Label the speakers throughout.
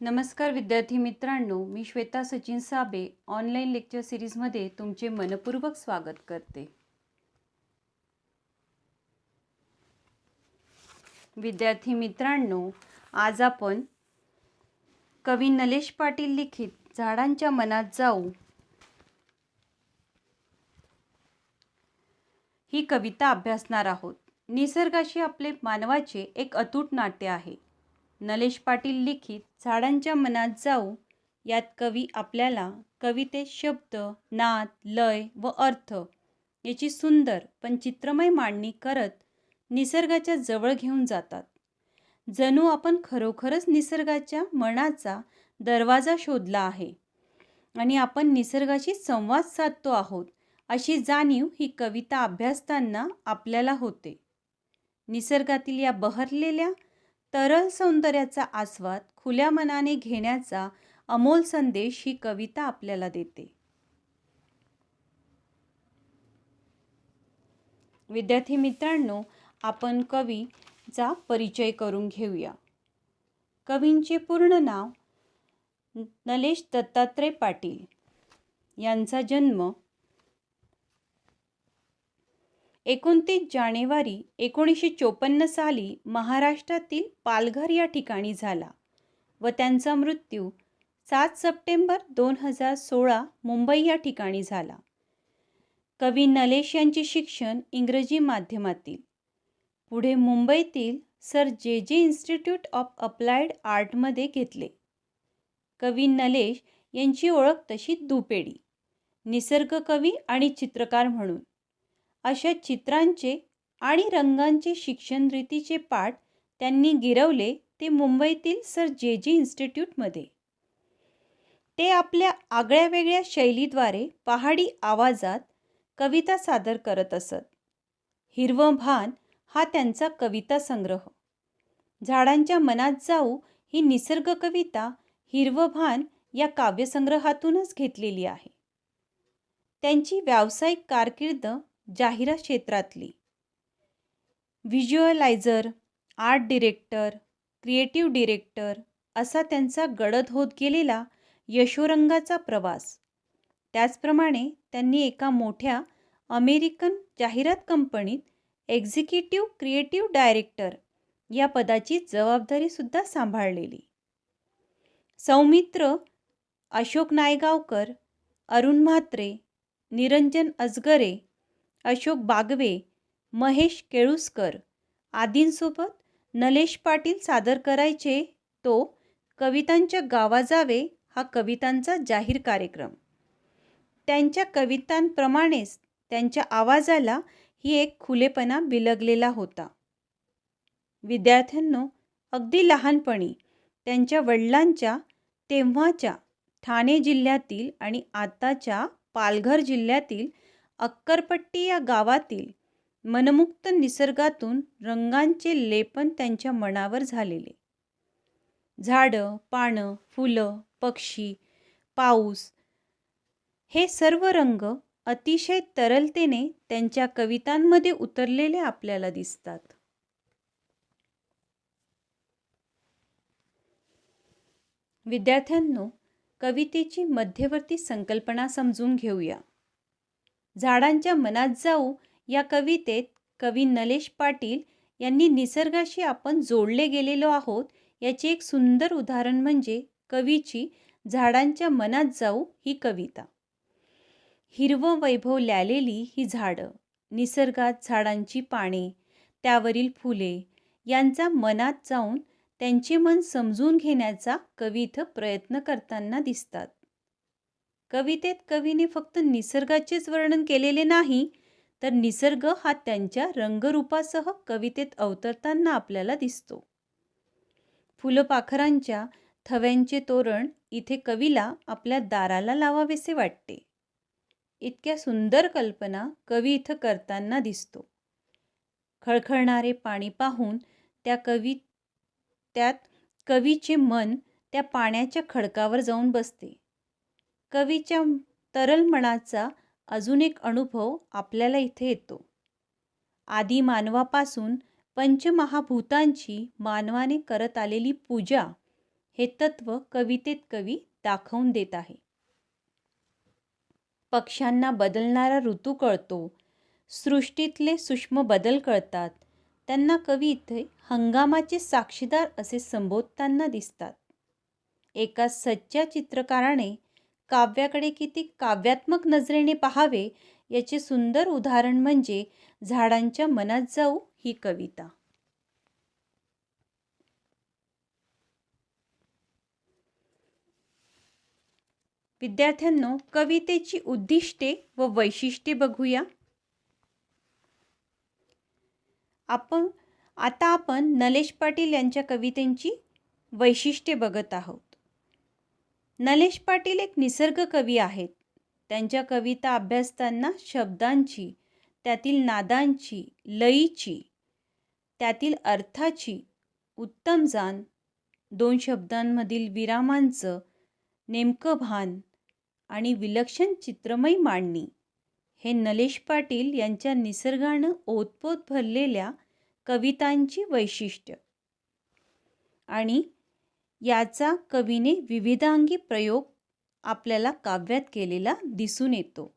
Speaker 1: नमस्कार विद्यार्थी मित्रांनो, मी श्वेता सचिन साबे ऑनलाईन लेक्चर सिरीजमध्ये तुमचे मनपूर्वक स्वागत करते. विद्यार्थी मित्रांनो, आज आपण कवी नलेश पाटील लिखित झाडांच्या मनात जाऊ ही कविता अभ्यासणार आहोत. निसर्गाशी आपले मानवाचे एक अतूट नाते आहे. नलेश पाटील लिखित झाडांच्या मनात जाऊ यात कवी आपल्याला कवितेत शब्द, नाद, लय व अर्थ याची सुंदर पण चित्रमय मांडणी करत निसर्गाच्या जवळ घेऊन जातात. जणू आपण खरोखरच निसर्गाच्या मनाचा दरवाजा शोधला आहे आणि आपण निसर्गाशी संवाद साधतो आहोत अशी जाणीव ही कविता अभ्यासताना आपल्याला होते. निसर्गातील या बहरलेल्या तरल सौंदर्याचा आस्वाद खुल्या मनाने घेण्याचा अमोल संदेश ही कविता आपल्याला देते. विद्यार्थी मित्रांनो, आपण कवीचा परिचय करून घेऊया. कवींचे पूर्ण नाव नलेश दत्तात्रय पाटील. यांचा जन्म 29 जानेवारी 1954 साली महाराष्ट्रातील पालघर या ठिकाणी झाला व त्यांचा मृत्यू 7 सप्टेंबर 2016 मुंबई या ठिकाणी झाला. कवी नलेश यांचे शिक्षण इंग्रजी माध्यमातील, पुढे मुंबईतील सर जे इन्स्टिट्यूट ऑफ अप्लाइड आर्टमध्ये घेतले. कवी नलेश यांची ओळख तशी दुपेडी, निसर्ग कवी आणि चित्रकार म्हणून. अशा चित्रांचे आणि रंगांचे शिक्षण रीतीचे पाठ त्यांनी गिरवले ते मुंबईतील सर जे इन्स्टिट्यूटमध्ये. ते आपल्या आगळ्यावेगळ्या शैलीद्वारे पहाडी आवाजात कविता सादर करत असत. हिरवं भान हा त्यांचा कविता संग्रह. झाडांच्या मनात जाऊ ही निसर्ग कविता हिरवं भान या काव्यसंग्रहातूनच घेतलेली आहे. त्यांची व्यावसायिक कारकीर्द जाहिरात क्षेत्रातली. व्हिज्युअलायझर, आर्ट डिरेक्टर, क्रिएटिव्ह डिरेक्टर असा त्यांचा गडद होत गेलेला यशोरंगाचा प्रवास. त्याचप्रमाणे त्यांनी एका मोठ्या अमेरिकन जाहिरात कंपनीत एक्झिक्युटिव्ह क्रिएटिव्ह डायरेक्टर या पदाची जबाबदारीसुद्धा सांभाळलेली. सौमित्र, अशोक नायगावकर, अरुण म्हात्रे, निरंजन अजगरे, अशोक बागवे, महेश केळुसकर आदींसोबत नलेश पाटील सादर करायचे तो कवितांच्या गावा जावे हा कवितांचा जाहीर कार्यक्रम. त्यांच्या कवितांप्रमाणेच त्यांच्या आवाजाला ही एक खुलेपणा बिलगलेला होता. विद्यार्थ्यांनो, अगदी लहानपणी त्यांच्या वडिलांच्या तेव्हाच्या ठाणे जिल्ह्यातील आणि आताच्या पालघर जिल्ह्यातील अक्करपट्टी या गावातील मनमुक्त निसर्गातून रंगांचे लेपन त्यांच्या मनावर झालेले. झाडं, पानं, फुलं, पक्षी, पाऊस हे सर्व रंग अतिशय तरलतेने त्यांच्या कवितांमध्ये उतरलेले आपल्याला दिसतात. विद्यार्थ्यांनो, कवितेची मध्यवर्ती संकल्पना समजून घेऊया. झाडांच्या मनात जाऊ या कवितेत कवी नलेश पाटील यांनी निसर्गाशी आपण जोडले गेलेलो आहोत याचे एक सुंदर उदाहरण म्हणजे कवीची झाडांच्या मनात जाऊ ही कविता. हिरवं वैभव ल्यालेली ही झाडं, निसर्गात झाडांची पाने, त्यावरील फुले यांचा मनात जाऊन त्यांचे मन समजून घेण्याचा कवी इथं प्रयत्न करताना दिसतात. कवितेत कवीने फक्त निसर्गाचेच वर्णन केलेले नाही, तर निसर्ग हा त्यांच्या रंगरूपासह कवितेत अवतरताना आपल्याला दिसतो. फुलपाखरांच्या थव्यांचे तोरण इथे कवीला आपल्या दाराला लावावेसे वाटते. इतक्या सुंदर कल्पना कवी इथं करताना दिसतो. खळखळणारे पाणी पाहून त्यात कवीचे मन त्या पाण्याच्या खडकावर जाऊन बसते. कवीच्या तरल मनाचा अजून एक अनुभव आपल्याला इथे येतो. आदी मानवापासून पंचमहाभूतांची मानवाने करत आलेली पूजा हे तत्त्व कवितेत कवी दाखवून देत आहे. पक्ष्यांना बदलणारा ऋतू कळतो, सृष्टीतले सूक्ष्म बदल कळतात. त्यांना कवी इथे हंगामाचे साक्षीदार असे संबोधताना दिसतात. एका सच्च्या चित्रकाराने काव्याकडे किती काव्यात्मक नजरेने पाहावे याचे सुंदर उदाहरण म्हणजे झाडांच्या मनात जाऊ ही कविता. विद्यार्थ्यांनो, कवितेची उद्दिष्टे व वैशिष्ट्ये बघूया. आता आपण नलेश पाटील यांच्या कवितेची वैशिष्ट्ये बघत आहोत. नलेश पाटील एक निसर्ग कवी आहेत. त्यांच्या कविता अभ्यासताना शब्दांची, त्यातील नादांची, लयीची, त्यातील अर्थाची उत्तम जाण, दोन शब्दांमधील विरामांचं नेमकं भान आणि विलक्षण चित्रमय मांडणी हे नलेश पाटील यांच्या निसर्गानं ओतपोत भरलेल्या कवितांची वैशिष्ट्य आणि याचा कवीने विविधांगी प्रयोग आपल्याला काव्यात केलेला दिसून येतो.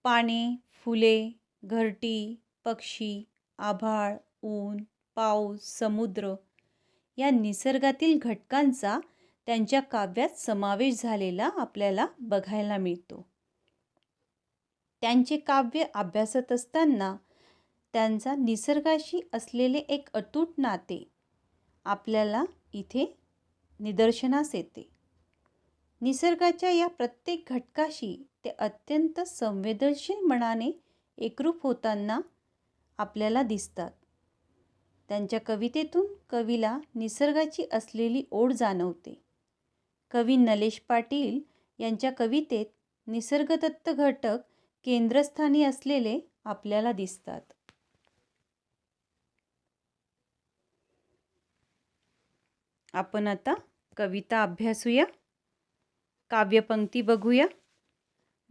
Speaker 1: पाने, फुले, घरटी, पक्षी, आभाळ, ऊन, पाऊस, समुद्र या निसर्गातील घटकांचा त्यांच्या काव्यात समावेश झालेला आपल्याला बघायला मिळतो. त्यांचे काव्य अभ्यासत असताना त्यांचा निसर्गाशी असलेले एक अतूट नाते आपल्याला इथे निदर्शनास येते. निसर्गाच्या या प्रत्येक घटकाशी ते अत्यंत संवेदनशील मनाने एकरूप होताना आपल्याला दिसतात. त्यांच्या कवितेतून कवीला निसर्गाची असलेली ओढ जाणवते. कवी नलेश पाटील यांच्या कवितेत निसर्गदत्त घटक केंद्रस्थानी असलेले आपल्याला दिसतात. आपण आता कविता अभ्यासूया. काव्यपंक्ती बघूया.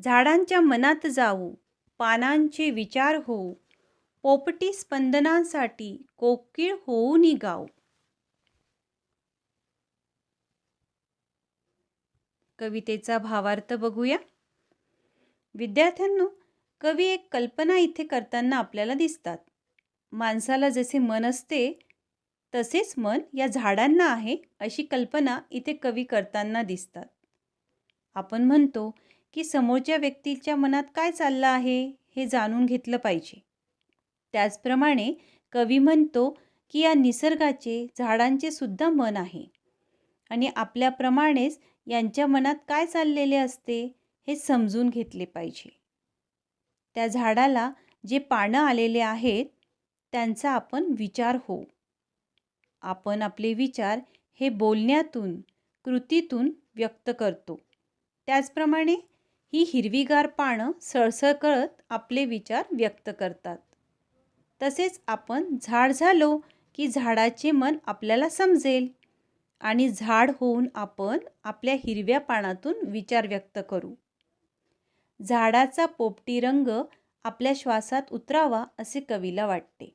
Speaker 1: झाडांच्या मनात जाऊ, पानांचे विचार होऊ, पोपटी स्पंदनांसाठी कोकिळ होऊन गाऊ. कवितेचा भावार्थ बघूया. विद्यार्थ्यांनो, कवी एक कल्पना इथे करताना आपल्याला दिसतात. माणसाला जसे मन असते तसेच मन या झाडांना आहे अशी कल्पना इथे कवी करताना दिसतात. आपण म्हणतो की समोरच्या व्यक्तीच्या मनात काय चाललं आहे हे जाणून घेतलं पाहिजे. त्याचप्रमाणे कवी म्हणतो की या निसर्गाचे, झाडांचे सुद्धा मन आहे आणि आपल्याप्रमाणेच यांच्या मनात काय चाललेले असते हे समजून घेतले पाहिजे. त्या झाडाला जे पानं आलेले आहेत त्यांचा आपण विचार होऊ. आपण आपले विचार हे बोलण्यातून, कृतीतून व्यक्त करतो. त्याचप्रमाणे ही हिरवीगार पानं सळसळ करत आपले विचार व्यक्त करतात. तसेच आपण झाड झालो की झाडाचे मन आपल्याला समजेल आणि झाड होऊन आपण आपल्या हिरव्या पानातून विचार व्यक्त करू. झाडाचा पोपटी रंग आपल्या श्वासात उतरावा असे कवीला वाटते.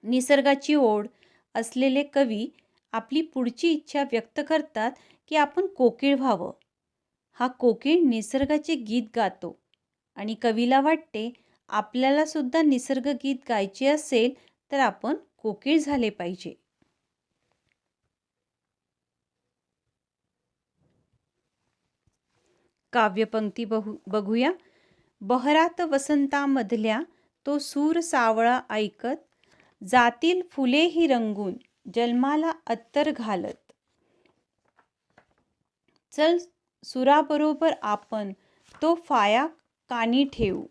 Speaker 1: निसर्गाची ओढ असलेले कवी आपली पुढची इच्छा व्यक्त करतात की आपण कोकिळ व्हावं. हा कोकिळ निसर्गाचे गीत गातो आणि कवीला वाटते आपल्याला सुद्धा निसर्ग गीत गायचे असेल तर आपण कोकिळ झाले पाहिजे. काव्यपंक्ती बघूया. बहरात वसंतामधल्या तो सूर सावळा ऐकत, जातील फुलेही रंगून जन्माला अत्तर घालत. चल सुराबरोबर आपण तो फाया कानी ठेवू.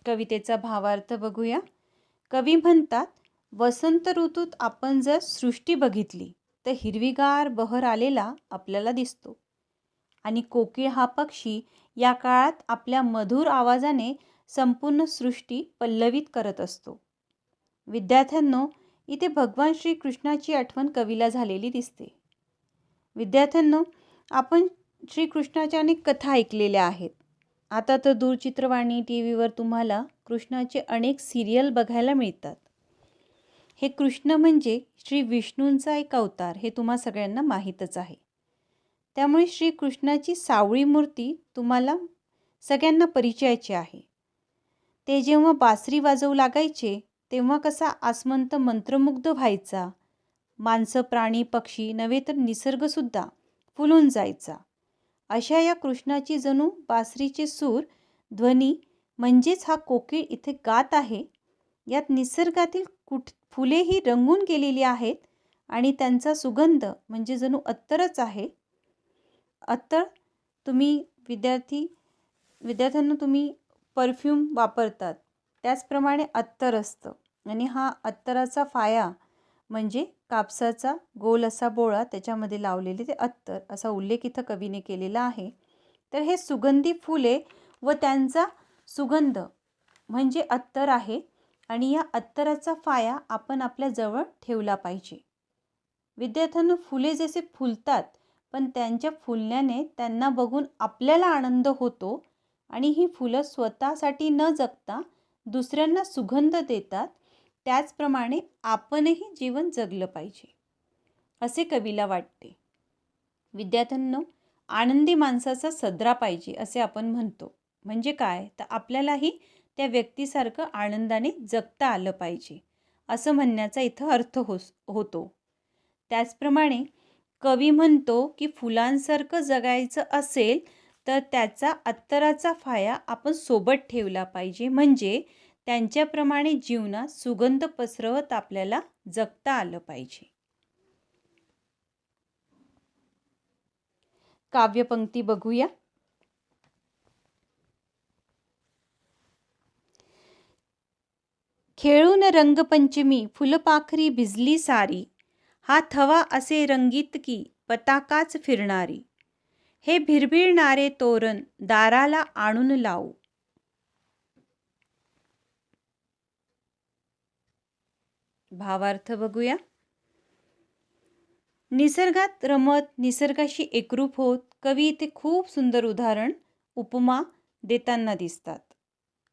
Speaker 1: कवितेचा भावार्थ बघूया. कवी म्हणतात, वसंत ऋतूत आपण जर सृष्टी बघितली तर हिरवीगार बहर आलेला आपल्याला दिसतो आणि कोकिळ हा पक्षी या काळात आपल्या मधुर आवाजाने संपूर्ण सृष्टी पल्लवित करत असतो. विद्यार्थ्यांनो, इथे भगवान श्रीकृष्णाची आठवण कवीला झालेली दिसते. विद्यार्थ्यांनो, आपण श्रीकृष्णाच्या अनेक कथा ऐकलेल्या आहेत. आता तर दूरचित्रवाणी टी व्हीवर तुम्हाला कृष्णाचे अनेक सिरियल बघायला मिळतात. हे कृष्ण म्हणजे श्री विष्णूंचा एक अवतार हे तुम्हा सगळ्यांना माहीतच आहे. त्यामुळे श्री कृष्णाची सावळी मूर्ती तुम्हाला सगळ्यांना परिचयाची आहे. ते जेव्हा बासरी वाजवू लागायचे तेव्हा कसा आसमंत मंत्रमुग्ध व्हायचा. माणसं, प्राणी, पक्षी नव्हे तर निसर्गसुद्धा फुलून जायचा. अशा या कृष्णाची जणू बासरीचे सूर, ध्वनी म्हणजेच हा कोकिळ इथे गात आहे. यात निसर्गातील फुलेही रंगून गेलेली आहेत आणि त्यांचा सुगंध म्हणजे जणू अत्तरच आहे. अत्तर तुम्ही विद्यार्थ्यांना तुम्ही परफ्यूम वापरतात त्याचप्रमाणे अत्तर असतं आणि हा अत्तराचा फाया म्हणजे कापसाचा गोल असा बोळा त्याच्यामध्ये लावलेले ते अत्तर असा उल्लेख इथं कवीने केलेला आहे. तर हे सुगंधी फुले व त्यांचा सुगंध म्हणजे अत्तर आहे आणि या अत्तराचा फाया आपण आपल्या जवळ ठेवला पाहिजे. विद्यार्थ्यांना फुले जसे फुलतात पण त्यांच्या फुलण्याने त्यांना बघून आपल्याला आनंद होतो आणि ही फुलं स्वतःसाठी न जगता दुसऱ्यांना सुगंध देतात. त्याचप्रमाणे आपणही जीवन जगलं पाहिजे असे कवीला वाटते. विद्यार्थ्यांनो, आनंदी माणसाचा सदरा पाहिजे असे आपण म्हणतो. म्हणजे काय तर आपल्यालाही त्या व्यक्तीसारखं आनंदाने जगता आलं पाहिजे असं म्हणण्याचा इथं अर्थ होतो. त्याचप्रमाणे कवी म्हणतो की फुलांसारखं जगायचं असेल तर त्याचा अत्तराचा फाया आपण सोबत ठेवला पाहिजे. म्हणजे त्यांच्याप्रमाणे जीवनात सुगंध पसरवत आपल्याला जगता आलं पाहिजे. काव्यपंक्ती बघूया. खेळून रंगपंचमी फुलपाखरी भिजली सारी, हा थवा असे रंगीत की पताकाच फिरणारी, हे भिरभिरणारे तोरण दाराला आणून लावू. भावार्थ बघूया. निसर्गात रमत निसर्गाशी एकरूप होत कवी इथे खूप सुंदर उदाहरण उपमा देताना दिसतात.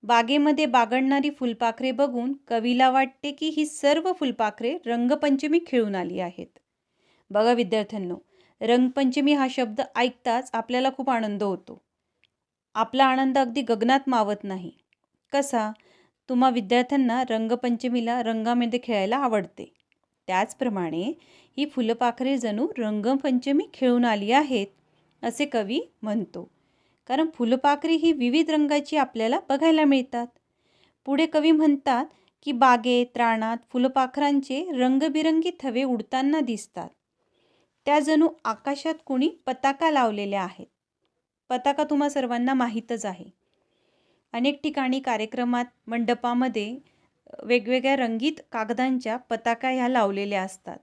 Speaker 1: बागेमध्ये बागडणारी फुलपाखरे बघून कवीला वाटते की ही सर्व फुलपाखरे रंगपंचमी खेळून आली आहेत. बघा विद्यार्थ्यांनो, रंगपंचमी हा शब्द ऐकताच आपल्याला खूप आनंद होतो. आपला आनंद अगदी गगनात मावत नाही. कसा? तुम्हा विद्यार्थ्यांना रंगपंचमीला रंगामध्ये खेळायला आवडते. त्याचप्रमाणे ही फुलपाखरे जणू रंगपंचमी खेळून आली आहेत असे कवी म्हणतो. कारण फुलपाखरी ही विविध रंगाची आपल्याला बघायला मिळतात. पुढे कवी म्हणतात की बागेत रानात फुलपाखरांचे रंगबिरंगी थवे उडताना दिसतात. त्या जणू आकाशात कोणी पताका लावलेल्या आहेत. पताका तुम्हा सर्वांना माहीतच आहे. अनेक ठिकाणी कार्यक्रमात मंडपामध्ये वेगवेगळ्या रंगीत कागदांच्या पताका ह्या लावलेल्या असतात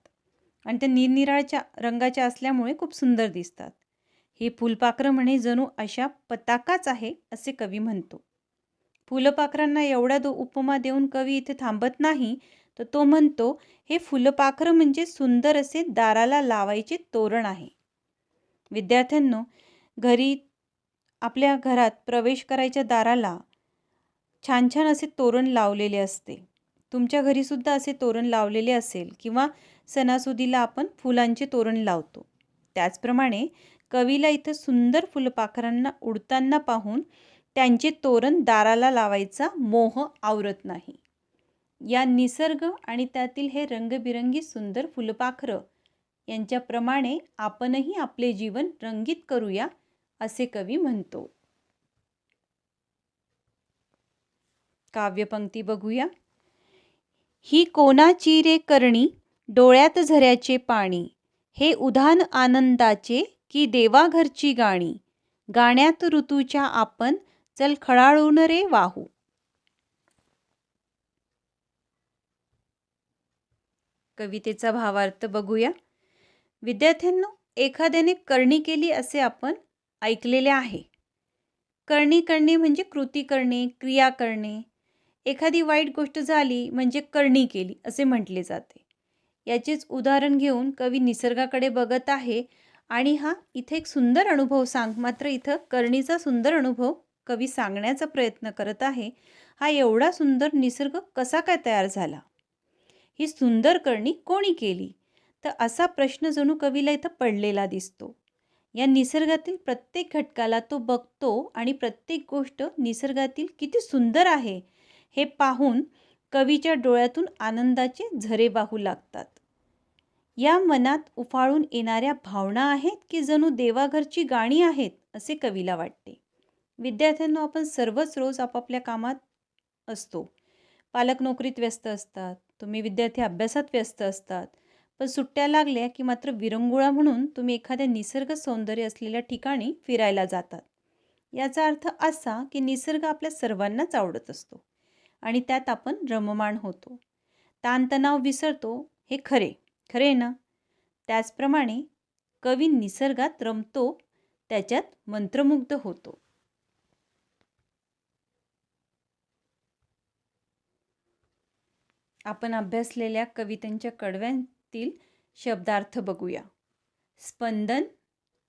Speaker 1: आणि त्या निरनिराळ्या रंगाच्या असल्यामुळे खूप सुंदर दिसतात. ही फुलपाखरं म्हणे जणू अशा पताकाच आहे असे कवी म्हणतो. फुलपाखरांना एवढ्या उपमा देऊन कवी इथे थांबत नाही, तर तो म्हणतो हे फुलपाखरं म्हणजे सुंदर असे दाराला लावायचे तोरण आहे. विद्यार्थ्यांनो, आपल्या घरात प्रवेश करायच्या दाराला छान छान असे तोरण लावलेले असते. तुमच्या घरीसुद्धा असे तोरण लावलेले असेल किंवा सणासुदीला आपण फुलांचे तोरण लावतो. त्याचप्रमाणे कवीला इथं सुंदर फुलपाखरांना उडताना पाहून त्यांचे तोरण दाराला लावायचा मोह आवरत नाही. या निसर्ग आणि त्यातील हे रंगबिरंगी सुंदर फुलपाखरं यांच्याप्रमाणे आपणही आपले जीवन रंगीत करूया असे कवी म्हणतो. काव्यपंक्ती बघूया. ही कोणाची रे करणी डोळ्यात झऱ्याचे पाणी, हे उधाण आनंदाचे की देवाघरची गाणी, गाण्यात ऋतूच्या आपण चल खळाळून रे वाहू. कवितेचा भावार्थ बघूया. विद्यार्थ्यांनो, एखाद्याने करणी केली असे आपण ऐकलेले आहे. करणी करणे म्हणजे कृती करणे, क्रिया करणे. एखादी वाईट गोष्ट झाली म्हणजे करणी केली असे म्हटले जाते. याचेच उदाहरण घेऊन कवी निसर्गाकडे बघत आहे आणि हा इथे एक सुंदर अनुभव मात्र इथं करणीचा सुंदर अनुभव कवी सांगण्याचा प्रयत्न करत आहे, हा एवढा सुंदर निसर्ग कसा काय तयार झाला? ही सुंदर करणी कोणी केली? तर असा प्रश्न जणू कवीला इथं पडलेला दिसतो. या निसर्गातील प्रत्येक घटकाला तो बघतो आणि प्रत्येक गोष्ट निसर्गातील किती सुंदर आहे हे पाहून कवीच्या डोळ्यातून आनंदाचे झरे वाहू लागतात. या मनात उफाळून येणाऱ्या भावना आहेत की जणू देवाघरची गाणी आहेत असे कवीला वाटते. विद्यार्थ्यांना आपण सर्वच रोज आपापल्या कामात असतो. पालक नोकरीत व्यस्त असतात, तुम्ही विद्यार्थी अभ्यासात व्यस्त असतात. पण सुट्ट्या लागल्या की मात्र विरंगुळा म्हणून तुम्ही एखाद्या निसर्ग सौंदर्य असलेल्या ठिकाणी फिरायला जातात. याचा अर्थ असा की निसर्ग आपल्या सर्वांनाच आवडत असतो आणि त्यात आपण रममाण होतो. ताणतणाव विसरतो, हे खरे खरे ना. त्याचप्रमाणे कवी निसर्गात रमतो, त्याच्यात मंत्रमुग्ध होतो. आपण अभ्यासलेल्या कवितांच्या कडव्यांतील शब्दार्थ बघूया. स्पंदन,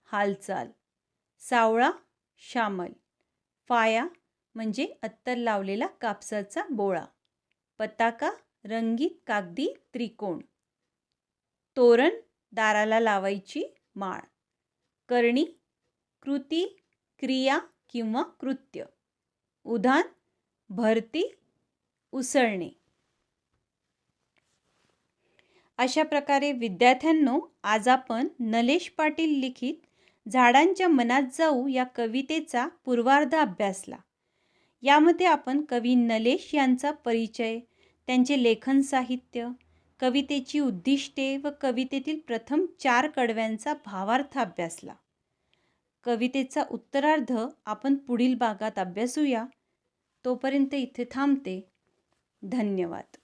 Speaker 1: हालचाल. सावळा, श्यामल. फाया म्हणजे अत्तर लावलेला कापसाचा बोळा. पताका, रंगीत कागदी त्रिकोण. तोरण, दाराला लावायची माळ. करणी, कृती, क्रिया किंवा कृत्य. उधाण, भरती, उसळणे. अशा प्रकारे विद्यार्थ्यांनो, आज आपण नलेश पाटील लिखित झाडांच्या मनात जाऊ या कवितेचा पूर्वार्ध अभ्यासला. यामध्ये आपण कवी नलेश यांचा परिचय, त्यांचे लेखन साहित्य, कवितेची उद्दिष्टे व कवितेतील प्रथम 4 कडव्यांचा भावार्थ अभ्यासला. कवितेचा उत्तरार्ध आपण पुढील भागात अभ्यासूया. तोपर्यंत इथे थांबते. धन्यवाद.